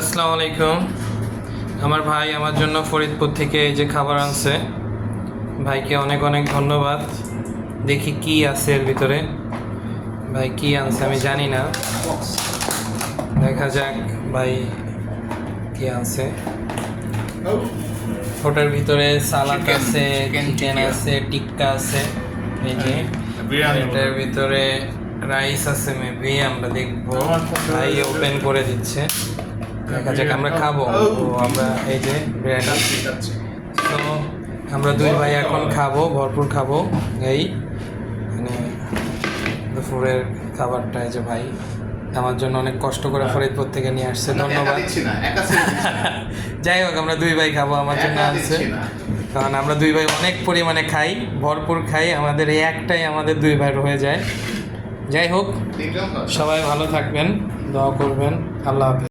আসসালামু আলাইকুম। আমার ভাই আমার জন্য ফরিদপুর থেকে এই যে খাবার আনছে। ভাইকে অনেক অনেক ধন্যবাদ। দেখি কি আছে এর ভিতরে। ভাই কি আনছে আমি জানি না, দেখা যাক ভাই কি আনছে। ওটার ভিতরে সালাদ আছে, চিকেন আছে, টিক্কা আছে, এই যে এটার ভিতরে রাইস আছে। মেবি আমরা দেখবো, ভাই ওপেন করে দিচ্ছে, দেখা যাক আমরা খাবো। তো আমরা এই যে বিরিয়ানি, তো আমরা দুই ভাই এখন খাবো, ভরপুর খাবো। এই মানে দুপুরের খাবারটা এই যে ভাই আমার জন্য অনেক কষ্ট করে ফরিদপুর থেকে নিয়ে আসছে, ধন্যবাদ। যাই হোক, আমরা দুই ভাই খাবো, আমার জন্য আসছে, কারণ আমরা দুই ভাই অনেক পরিমাণে খাই, ভরপুর খাই, আমাদের এই একটাই আমাদের দুই ভাইয়ের হয়ে যায়। যাই হোক, সবাই ভালো থাকবেন, দোয়া করবেন, আল্লাহ হাফেজ।